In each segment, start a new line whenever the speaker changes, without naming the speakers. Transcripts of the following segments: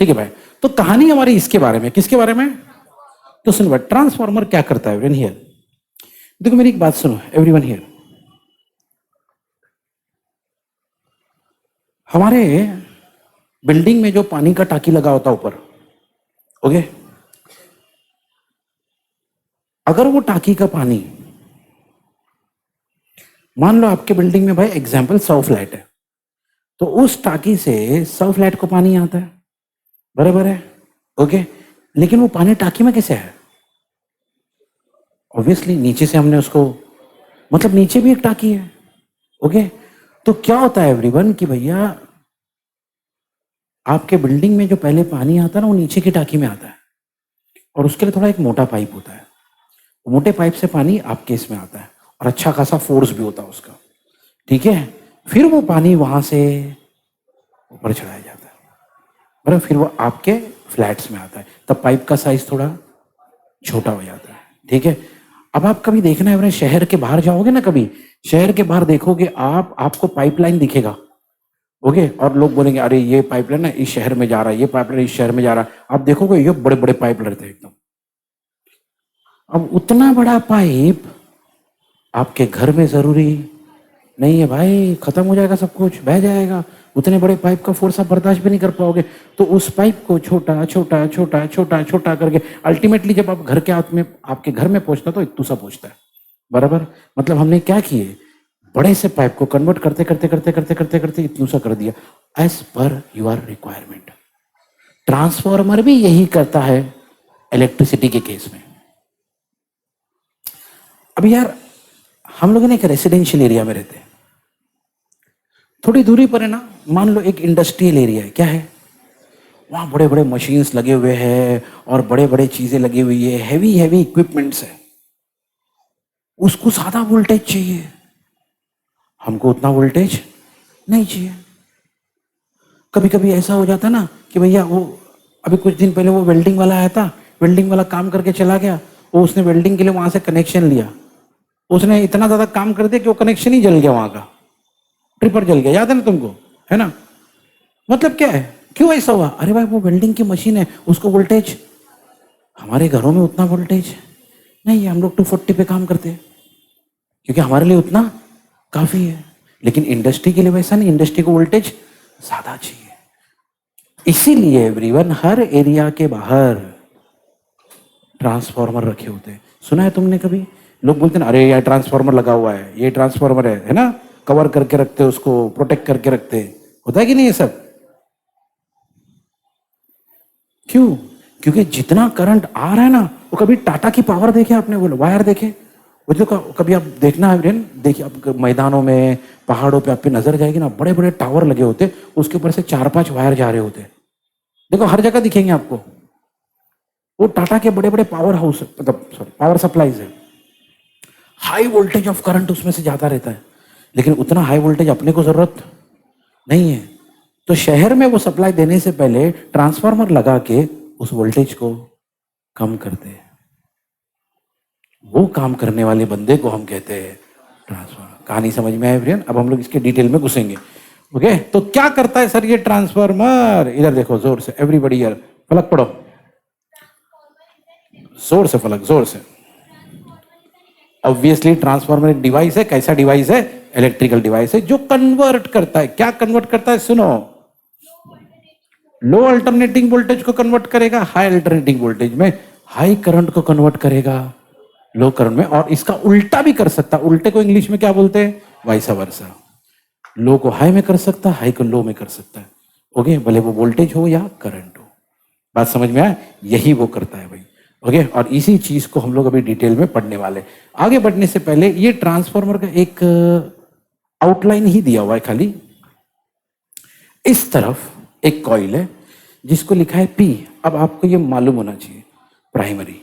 ठीक है भाई। तो कहानी हमारी इसके बारे में, किसके बारे में? तो सुनो भाई, ट्रांसफार्मर क्या करता है एवरीवन हियर? देखो मेरी एक बात सुनो एवरीवन हियर। हमारे बिल्डिंग में जो पानी का टाकी लगा होता ऊपर, ओके, अगर वो टाकी का पानी, मान लो आपके बिल्डिंग में भाई एग्जाम्पल 100 फ्लैट है, तो उस टाकी से 100 फ्लैट को पानी आता है, बराबर है, ओके। लेकिन वो पानी टाकी में कैसे है? ऑब्वियसली नीचे से हमने उसको, मतलब नीचे भी एक टाकी है, ओके। तो क्या होता है एवरीवन कि भैया आपके बिल्डिंग में जो पहले पानी आता है ना, वो नीचे की टाकी में आता है, और उसके लिए थोड़ा एक मोटा पाइप होता है। मोटे पाइप से पानी आपके इसमें आता है, और अच्छा खासा फोर्स भी होता है उसका, ठीक है। फिर वो पानी वहां से ऊपर चढ़ाया जाता है, बराबर। फिर वो आपके फ्लैट्स में आता है, तब पाइप का साइज थोड़ा छोटा हो जाता है, ठीक है। अब आप कभी देखना है, शहर के बाहर जाओगे ना, कभी शहर के बाहर देखोगे आप, आपको पाइपलाइन दिखेगा, ओके, और लोग बोलेंगे अरे ये पाइपलाइन ना इस शहर में जा रहा है, ये पाइपलाइन इस शहर में जा रहा है। आप देखोगे ये बड़े बड़े पाइप रहते हैं एकदम। अब उतना बड़ा पाइप आपके घर में जरूरी नहीं है भाई, खत्म हो जाएगा, सब कुछ बह जाएगा। उतने बड़े पाइप का फोर्स आप बर्दाश्त भी नहीं कर पाओगे। तो उस पाइप को छोटा छोटा छोटा छोटा छोटा करके अल्टीमेटली जब आप घर के हाथ में, आपके घर में पहुंचता तो इतू सा पहुंचता है, बराबर। मतलब हमने क्या किए, बड़े से पाइप को कन्वर्ट करते करते करते करते करते करते इतनू सा कर दिया, as per your requirement. Transformer भी यही करता है इलेक्ट्रिसिटी के केस में। अब यार हम लोग ना एक रेसिडेंशियल एरिया में रहते हैं, थोड़ी दूरी पर है ना, मान लो एक इंडस्ट्रियल एरिया है, क्या है वहां बड़े बड़े मशीन्स लगे हुए हैं और बड़े बड़े चीजें लगी हुई है, हैवी हैवी इक्विपमेंट्स है। उसको ज्यादा वोल्टेज चाहिए, हमको उतना वोल्टेज नहीं चाहिए। कभी कभी ऐसा हो जाता ना कि भैया वो, अभी कुछ दिन पहले वो वेल्डिंग वाला आया था, वेल्डिंग वाला काम करके चला गया, वो उसने वेल्डिंग के लिए वहां से कनेक्शन लिया, उसने इतना ज्यादा काम कर दिया कि वो कनेक्शन ही जल गया, वहां का ट्रिपर जल गया, याद है ना तुमको, है ना? मतलब क्या है, क्यों ऐसा हुआ? अरे भाई वो वेल्डिंग की मशीन है, उसको वोल्टेज, हमारे घरों में उतना वोल्टेज नहीं है, हम लोग 240 पे काम करते हैं क्योंकि हमारे लिए उतना काफी है। लेकिन इंडस्ट्री के लिए वैसा नहीं, इंडस्ट्री को वोल्टेज ज्यादा चाहिए। इसीलिए एवरीवन हर एरिया के बाहर ट्रांसफार्मर रखे होते हैं। सुना है तुमने कभी? लोग बोलते हैं अरे यार ट्रांसफार्मर लगा हुआ है, ये ट्रांसफार्मर है ना, कवर करके रखते, उसको प्रोटेक्ट करके रखते। होता है कि नहीं ये सब? क्यों? क्योंकि जितना करंट आ रहा है ना, वो कभी टाटा की पावर देखे आपने, वो वायर देखे? वो जो कभी आप देखना है, देखिए आप मैदानों में, पहाड़ों पे आपकी नजर जाएगी ना, बड़े बड़े टावर लगे होते, उसके ऊपर से 4-5 वायर जा रहे होते। देखो हर जगह दिखेंगे आपको, वो टाटा के बड़े बड़े पावर हाउस, मतलब सॉरी पावर सप्लाईज है, हाई वोल्टेज ऑफ करंट उसमें से जाता रहता है। लेकिन उतना हाई वोल्टेज अपने को जरूरत नहीं है, तो शहर में वो सप्लाई देने से पहले ट्रांसफार्मर लगा के उस वोल्टेज को कम करते हैं। वो काम करने वाले बंदे को हम कहते हैं ट्रांसफार्मर। कहानी समझ में आई एवरीवन? अब हम लोग इसके डिटेल में घुसेंगे, ओके। तो क्या करता है सर ये ट्रांसफार्मर? इधर देखो जोर से एवरीबॉडी, यार फलक पढ़ो, जोर से फलक, जोर से। ऑब्वियसली ट्रांसफार्मर एक डिवाइस है, कैसा डिवाइस है? इलेक्ट्रिकल डिवाइस है जो कन्वर्ट करता है। क्या कन्वर्ट करता है? सुनो, लो अल्टरनेटिंग वोल्टेज को कन्वर्ट करेगा हाई अल्टरनेटिंग वोल्टेज में, हाई करंट को कन्वर्ट करेगा लो करंट में, और इसका उल्टा भी कर सकता। उल्टे को इंग्लिश में क्या बोलते हैं? Vice versa. लो को हाई में कर सकता, हाई को लो में कर सकता है, ओके, भले वो वोल्टेज हो या करंट हो। बात समझ में आया? यही वो करता है भाई, ओके। और इसी चीज को हम लोग अभी डिटेल में पढ़ने वाले। आगे बढ़ने से पहले ये ट्रांसफार्मर का एक आउटलाइन ही दिया हुआ है खाली। इस तरफ एक कॉइल है जिसको लिखा है पी। अब आपको ये मालूम होना चाहिए, प्राइमरी।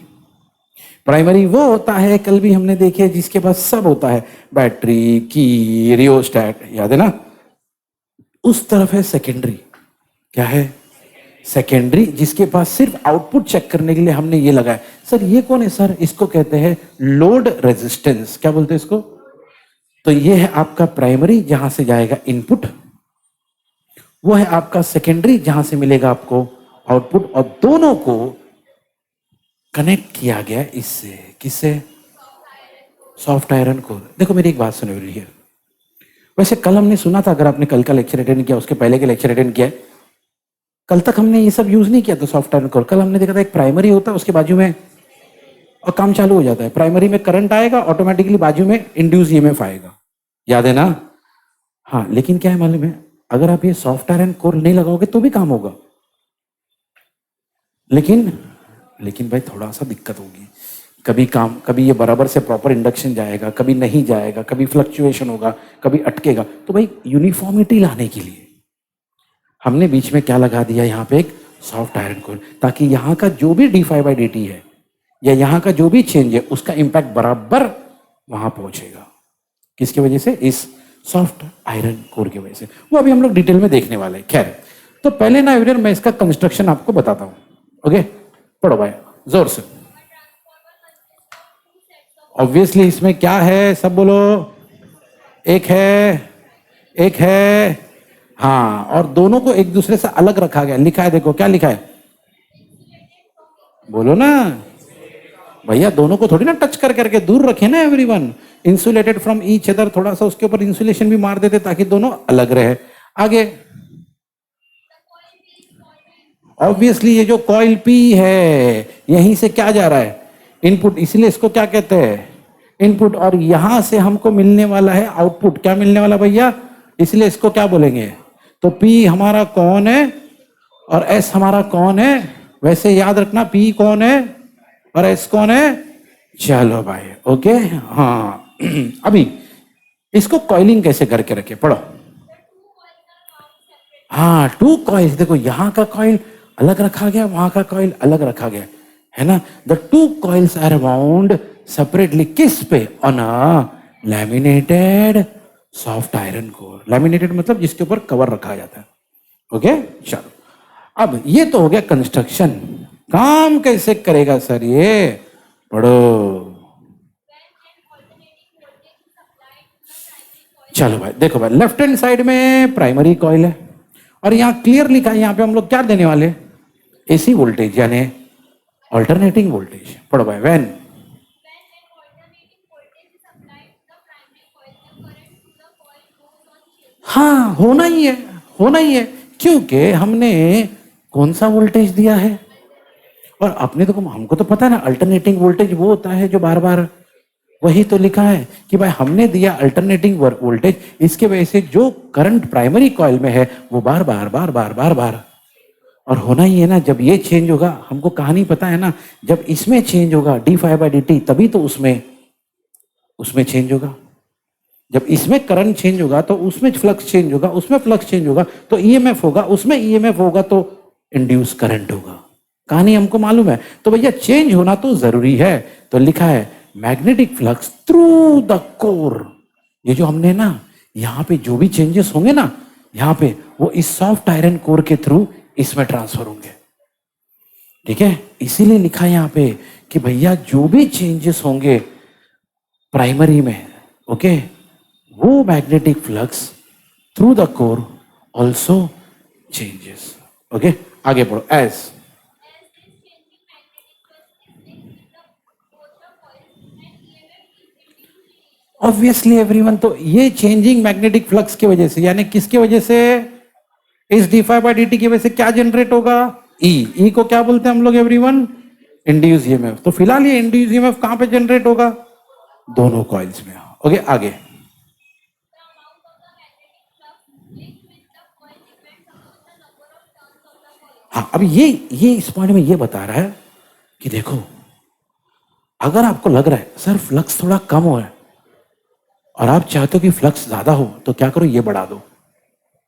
प्राइमरी वो होता है, कल भी हमने देखे, जिसके पास सब होता है, बैटरी, की, रियोस्टैट, याद है ना? उस तरफ है सेकेंडरी। क्या है? सेकेंडरी, जिसके पास सिर्फ आउटपुट चेक करने के लिए हमने ये लगाया। सर ये कौन है? सर इसको कहते हैं लोड रेजिस्टेंस। क्या बोलते हैं इसको? तो ये है आपका प्राइमरी, जहां से जाएगा इनपुट। वो है आपका सेकेंडरी, जहां से मिलेगा आपको आउटपुट, और दोनों को कनेक्ट किया गया इससे, किससे? Soft iron core. देखो मेरी एक बात सुनो रही है, वैसे कल हमने सुना था, अगर आपने कल का लेक्चर अटेंड किया, उसके पहले के लेक्चर अटेंड किया, कल तक हमने ये सब यूज नहीं किया था सॉफ्ट आयरन कोर। कल हमने देखा था एक प्राइमरी होता है, उसके बाजू में, और काम चालू हो जाता है। प्राइमरी में करंट आएगा, ऑटोमेटिकली बाजू में इंड्यूस ईएमएफ आएगा, याद है ना? हाँ, लेकिन क्या है मालूम है, अगर आप ये सॉफ्ट आयरन कोर नहीं लगाओगे तो भी काम होगा, लेकिन भाई थोड़ा सा दिक्कत होगी। कभी ये बराबर से प्रॉपर इंडक्शन जाएगा, कभी नहीं जाएगा, कभी फ्लक्चुएशन होगा, कभी अटकेगा। तो भाई यूनिफॉर्मिटी लाने के लिए हमने बीच में क्या लगा दिया, यहाँ पे एक सॉफ्ट आयरन कोर, ताकि यहाँ का जो भी d∅dt है या यहाँ का जो भी चेंज है, उसका इंपैक्ट बराबर वहां पहुंचेगा। किसकी वजह से? इस सॉफ्ट आयरन कोर की वजह से। वो अभी हम लोग डिटेल में देखने वाले हैं। खैर, तो पहले ना एवरीवन मैं इसका कंस्ट्रक्शन आपको बताता हूं। ओके, पढ़ो भाई जोर से। ऑब्वियसली इसमें क्या है, सब बोलो। एक है, हाँ, और दोनों को एक दूसरे से अलग रखा गया। लिखा है, देखो क्या लिखा है, बोलो ना भैया। दोनों को थोड़ी ना टच कर करके दूर रखे ना everyone. Insulated from each other, थोड़ा सा उसके ऊपर इंसुलेशन भी मार देते ताकि दोनों अलग रहे। आगे, ऑब्वियसली ये जो कॉइल पी है, यहीं से क्या जा रहा है, इनपुट, इसलिए इसको क्या कहते हैं, इनपुट। और यहां से हमको मिलने वाला है आउटपुट। क्या मिलने वाला भैया? इसलिए इसको क्या बोलेंगे? तो पी हमारा कौन है और एस हमारा कौन है? वैसे याद रखना, पी कौन है और एस कौन है। चलो भाई, ओके। हाँ अभी इसको कॉइलिंग कैसे करके रखे, पढ़ो। हाँ, 2 कॉइल्स, देखो यहां का कॉइल अलग रखा गया, वहां का कॉइल अलग रखा गया, है ना। The 2 coils are wound separately, किस पे? On a laminated soft iron core. Laminated मतलब जिसके ऊपर कवर रखा जाता है। ओके, चलो अब ये तो हो गया कंस्ट्रक्शन। काम कैसे करेगा सर ये, पढ़ो। चलो भाई, देखो भाई, लेफ्ट हैंड साइड में प्राइमरी कॉइल है, और यहां क्लियर लिखा है, यहां पे हम लोग क्या देने वाले, एसी वोल्टेज यानी अल्टरनेटिंग वोल्टेज। पढ़ो भाई, व्हेन, हाँ होना ही है, क्योंकि हमने कौन सा वोल्टेज दिया है, और अपने तो हमको तो पता है ना, अल्टरनेटिंग वोल्टेज वो होता है जो बार बार, वही तो लिखा है कि भाई हमने दिया अल्टरनेटिंग वोल्टेज, इसके वजह से जो करंट प्राइमरी कॉइल में है वो बार बार बार बार बार बार, और होना ही है ना। जब ये चेंज होगा, हमको कहानी पता है ना, जब इसमें चेंज होगा d∅dt, तभी तो उसमें चेंज होगा। जब इसमें करंट चेंज होगा तो उसमें फ्लक्स चेंज होगा, उसमें फ्लक्स चेंज होगा तो ईएमएफ होगा, उसमें ईएमएफ होगा तो इंड्यूस करंट होगा। कहानी हमको मालूम है। तो भैया चेंज होना तो जरूरी है, तो लिखा है magnetic flux through the core. ये जो हमने ना यहाँ पे जो भी चेंजेस होंगे ना यहाँ पे, वो इस सॉफ्ट आयरन कोर के थ्रू इसमें ट्रांसफर होंगे। ठीक है, इसीलिए लिखा है यहाँ पे कि भैया जो भी चेंजेस होंगे प्राइमरी में, ओके, वो magnetic flux through the core also changes. Okay, आगे पढ़ो। एज ऑब्वियसली एवरीवन, तो ये चेंजिंग मैग्नेटिक फ्लक्स की वजह से, यानी किसकी वजह से, इस d∅dt की वजह से क्या जनरेट होगा, ई को क्या बोलते हैं हम लोग एवरीवन, इंड्यूस ईएमएफ। तो फिलहाल ये इंड्यूस ईएमएफ कहां पे जनरेट होगा, दोनों कॉइल्स में। ओके, आगे। हाँ, अब ये इस पॉइंट में ये बता रहा है कि देखो, अगर आपको लग रहा है सर फ्लक्स थोड़ा कम हो है और आप चाहते हो कि फ्लक्स ज्यादा हो, तो क्या करो, ये बढ़ा दो।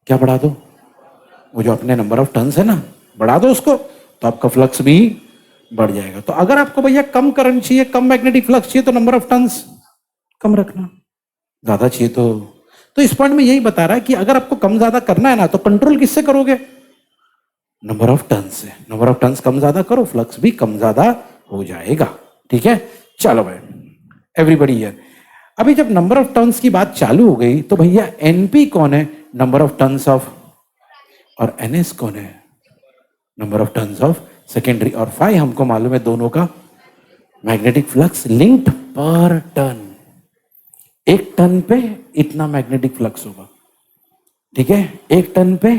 क्या बढ़ा दो, वो जो अपने नंबर ऑफ टर्न्स है ना, बढ़ा दो उसको, तो आपका फ्लक्स भी बढ़ जाएगा। तो अगर आपको भैया कम करंट चाहिए, कम मैग्नेटिक फ्लक्स चाहिए, तो नंबर ऑफ टर्न्स कम रखना, ज्यादा चाहिए तो इस पॉइंट में यही बता रहा है कि अगर आपको कम ज्यादा करना है ना, तो कंट्रोल किससे करोगे, नंबर ऑफ टर्न्स से। नंबर ऑफ टर्न्स कम ज्यादा करो, फ्लक्स भी कम ज्यादा हो जाएगा। ठीक है, चलो भाई, एवरीबडी हियर। अभी जब नंबर ऑफ टर्न्स की बात चालू हो गई, तो भैया एनपी कौन है, नंबर ऑफ टर्न्स ऑफ, और एनएस कौन है, number of turns of secondary, और फाई हमको मालूम है दोनों का मैग्नेटिक फ्लक्स लिंक्ड पर टर्न। एक टर्न पे इतना मैग्नेटिक फ्लक्स होगा, ठीक है, एक टर्न पे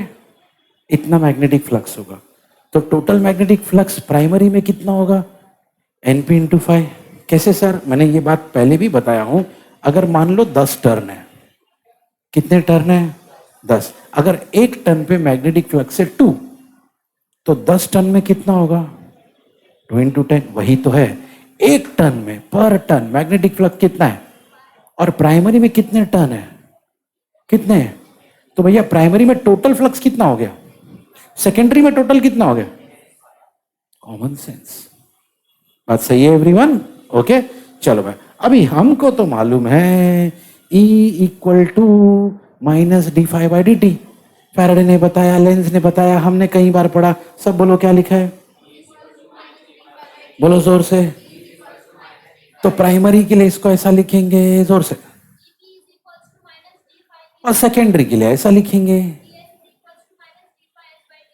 इतना मैग्नेटिक फ्लक्स होगा। तो टोटल मैग्नेटिक फ्लक्स प्राइमरी में कितना होगा? NP into five. कैसे सर? मैंने ये बात पहले भी बताया हूं। अगर मान लो 10 टर्न है, कितने टर्न है? 10। अगर एक टर्न पे मैग्नेटिक फ्लक्स है 2, तो 10 टर्न में कितना होगा? 2 इंटू 10। वही तो है, एक टर्न में पर टर्न मैग्नेटिक फ्लक्स कितना है, और प्राइमरी में कितने टर्न है? कितने हैं? तो भैया प्राइमरी में टोटल फ्लक्स कितना हो गया, सेकेंडरी में टोटल कितना हो गया? Common sense. बात सही है एवरीवन? ओके, चलो भाई, अभी हमको तो मालूम है E equal to minus D phi by D T. Faraday ने बताया, लेंज ने बताया, हमने कई बार पढ़ा। सब बोलो क्या लिखा है, बोलो जोर से। तो प्राइमरी के लिए इसको ऐसा लिखेंगे जोर से, और सेकेंडरी के लिए ऐसा लिखेंगे।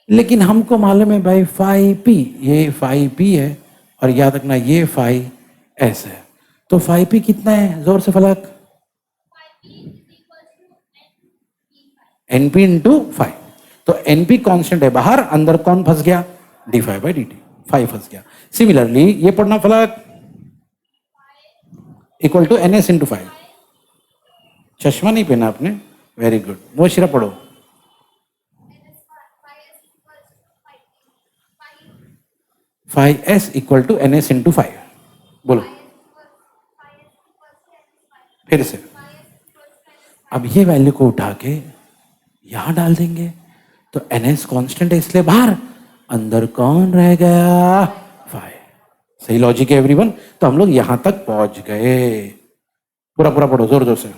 लेकिन हमको मालूम है भाई फाइव पी, ये फाइव पी है, और याद रखना ये फाइव एस है। तो फाइव पी कितना है? जोर से फलक, एनपी इंटू फाइव। तो एनपी कांस्टेंट है बाहर, अंदर कौन फंस गया? D phi by D T, phi फंस गया। सिमिलरली ये पढ़ना flux equal to N S into phi. चश्मा नहीं पहना आपने, वेरी गुड। मोशिरा पढ़ो, phi S equal to N S into phi. बोलो फिर से। अब ये वैल्यू को उठा के यहां डाल देंगे, तो एन एस कॉन्स्टेंट है इसलिए बाहर, अंदर कौन रह गया? फाइव। सही लॉजिक है एवरीवन? तो हम लोग यहां तक पहुंच गए। पूरा पूरा पढ़ो जोर जोर से।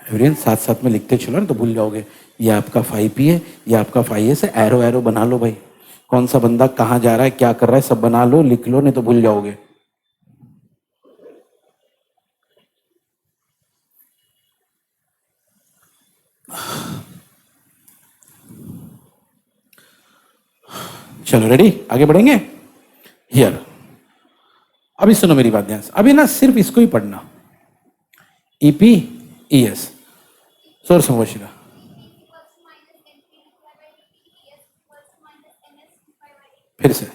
एवरीवन साथ साथ में लिखते चलो ना, तो भूल जाओगे। ये आपका 5p है, ये आपका 5s है। एरो एरो बना लो भाई, कौन सा बंदा कहाँ जा रहा है, क्या कर रहा है, सब बना लो, लिख लो, नहीं तो भूल जाओगे। चलो रेडी, आगे बढ़ेंगे। हियर, अभी सुनो मेरी बात ध्यान से। अभी ना सिर्फ इसको ही पढ़ना, ईपी ईएस। सोर समझिएगा, फिर से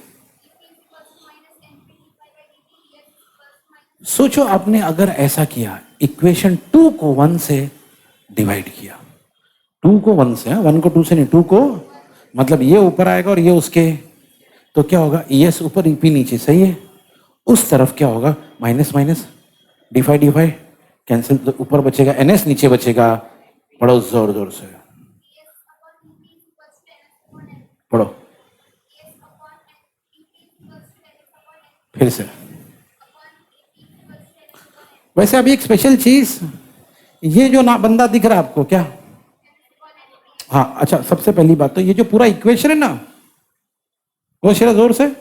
सोचो, आपने अगर ऐसा किया, इक्वेशन 2 को 1 से डिवाइड किया, 2 को 1 से, 1 को 2 से नहीं, 2 को, मतलब ये ऊपर आएगा और ये उसके, तो क्या होगा? ईएस ऊपर ईपी नीचे, सही है। उस तरफ क्या होगा? Minus minus, D phi D phi cancel, तो ऊपर बचेगा एनएस, नीचे बचेगा, पढ़ो जोर जोर से पढ़ो, फिर से। वैसे अभी एक स्पेशल चीज, ये जो ना बंदा दिख रहा है आपको क्या? हाँ अच्छा, सबसे पहली बात तो ये जो पूरा इक्वेशन है ना, वो शेरा जोर से,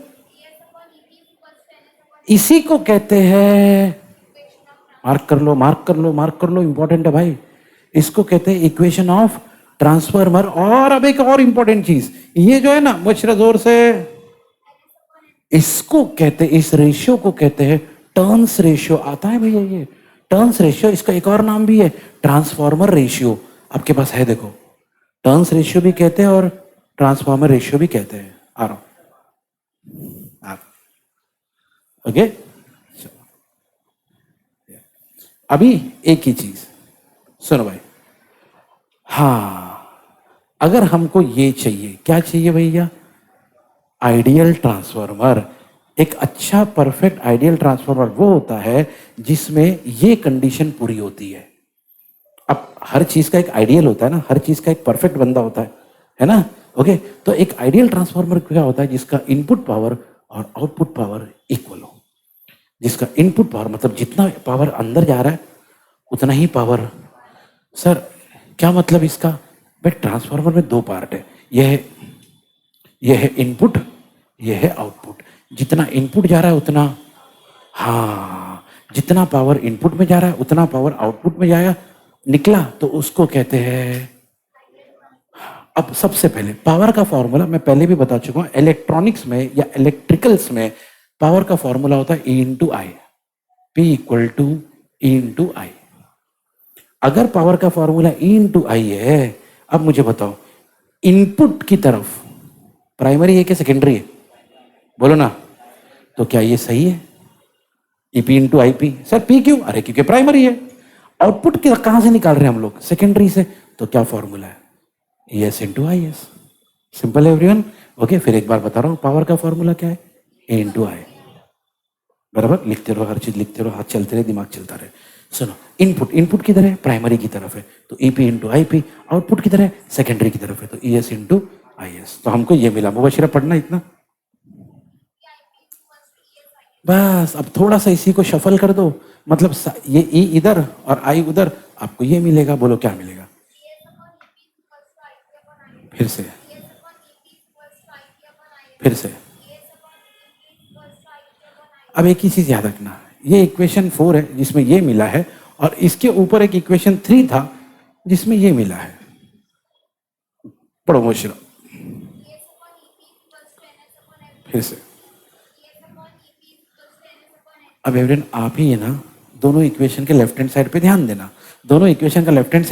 इसी को कहते हैं, मार्क कर लो मार्क कर लो मार्क कर लो, इंपॉर्टेंट है भाई। इसको कहते हैं इक्वेशन ऑफ ट्रांसफार्मर। और अब एक और इंपॉर्टेंट चीज, ये जो है ना, वो शेरा जोर से, इसको कहते हैं, इस रेशियो को कहते हैं टर्न्स रेशियो। आता है भैया ये टर्न्स रेशियो, इसका एक और नाम भी है ट्रांसफार्मर रेशियो। आपके पास है, देखो, टर्न्स रेशियो भी कहते हैं और ट्रांसफार्मर रेशियो भी कहते हैं। आ रहा हूं, ओके। अभी एक ही चीज सुनो भाई, हाँ, अगर हमको ये चाहिए, क्या चाहिए भैया? Ideal transformer. एक अच्छा परफेक्ट आइडियल ट्रांसफार्मर वो होता है जिसमें ये कंडीशन पूरी होती है। अब हर चीज का एक आइडियल होता है ना, हर चीज का एक परफेक्ट बंदा होता है ना? ओके, तो एक आइडियल ट्रांसफार्मर क्या होता है? जिसका इनपुट पावर और आउटपुट पावर इक्वल हो। जिसका इनपुट पावर मतलब जितना पावर अंदर जा रहा है उतना ही पावर। सर क्या मतलब इसका? भाई ट्रांसफार्मर में 2 पार्ट है, यह है इनपुट, यह है आउटपुट। जितना इनपुट जा रहा है उतना, हाँ, जितना पावर इनपुट में जा रहा है उतना पावर आउटपुट में जाएगा, निकला तो उसको कहते हैं। अब सबसे पहले पावर का फॉर्मूला मैं पहले भी बता चुका हूं, इलेक्ट्रॉनिक्स में या इलेक्ट्रिकल्स में पावर का फॉर्मूला होता है E into I, P equal to E into I. अगर पावर का फॉर्मूला E इंटू आई है, अब मुझे बताओ इनपुट की तरफ प्राइमरी है कि सेकेंडरी है, बोलो ना, तो क्या ये सही है? EP into I P. Sir P क्यों? अरे क्योंकि प्राइमरी है। आउटपुट कहां से निकाल रहे हैं हम लोग? सेकेंडरी से। तो क्या फॉर्मूला है? S into I S. Simple है एवरीवन। ओके, फिर एक बार बता रहा हूं पावर का फॉर्मूला क्या है? ए इंटू आई। बराबर, लिखते रहो, हर चीज लिखते रहो, हाथ चलते रहे, दिमाग चलता रहे। सुनो, इनपुट किधर है? प्राइमरी की तरफ है, तो EP into I P. Output किधर है? सेकेंडरी की तरफ है, तो E S into I S. तो हमको ये मिला। मुबशिरा पढ़ना इतना बस। अब थोड़ा सा इसी को शफल कर दो, मतलब ये ई इधर और आई उधर, आपको ये मिलेगा। बोलो क्या मिलेगा? फिर से फिर से। अब एक ही चीज याद रखना, ये इक्वेशन 4 है जिसमें ये मिला है, और इसके ऊपर एक इक्वेशन 3 था जिसमें ये मिला है। पढ़ो मुबशिरा फिर से। अब एवरीवन आप ही है ना, दोनों इक्वेशन के लेफ्ट हैंड साइड पे ध्यान देना। दोनों इक्वेशन का लेफ्ट हैंड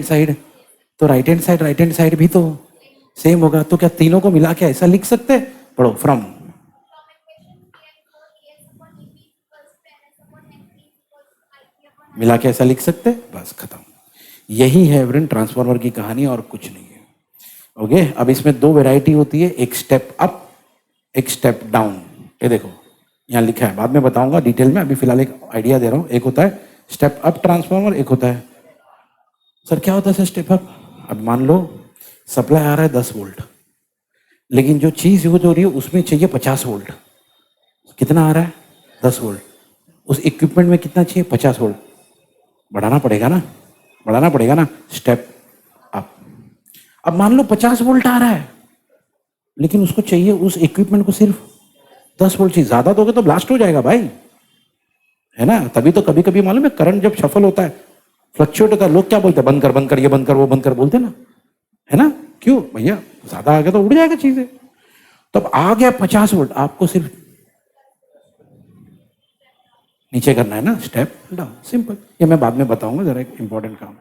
साइड, तो राइट हैंड साइड भी तो सेम होगा। तो क्या तीनों को मिला के ऐसा लिख सकते हैं? पढ़ो, फ्रॉम मिला के ऐसा लिख सकते, बस खत्म। यही है एवरीवन ट्रांसफार्मर की कहानी, और कुछ नहीं है। ओके, अब इसमें दो वैरायटी होती है, एक स्टेप अप, एक स्टेप डाउन। ये देखो यहाँ लिखा है, बाद में बताऊंगा डिटेल में, अभी फिलहाल एक आइडिया दे रहा हूँ। एक होता है स्टेप अप ट्रांसफार्मर, एक होता है। सर क्या होता है सर स्टेप अप? अब मान लो सप्लाई आ रहा है 10 वोल्ट, लेकिन जो चीज यूज हो रही है उसमें चाहिए 50 वोल्ट। कितना आ रहा है? 10 वोल्ट। उस इक्विपमेंट में कितना चाहिए? 50 वोल्ट। बढ़ाना पड़ेगा ना, स्टेप अप। अब मान लो 50 वोल्ट आ रहा है, लेकिन उसको चाहिए, उस इक्विपमेंट को सिर्फ 10 वोल्ट चाहिए। ज्यादा दोगे तो ब्लास्ट हो जाएगा भाई, है ना। तभी तो कभी कभी मालूम है करंट जब शफल होता है, फ्लक्चुएट होता है, लोग क्या बोलते हैं? बंद कर, ये बंद कर, वो बंद कर, बोलते ना, है ना। क्यों भैया? ज्यादा आ गया तो उड़ जाएगा चीजें। तो अब आ गया 50 वोल्ट, आपको सिर्फ नीचे करना है ना, स्टेप डाउन, सिंपल। ये मैं बाद में बताऊंगा, जरा एक इंपॉर्टेंट काम।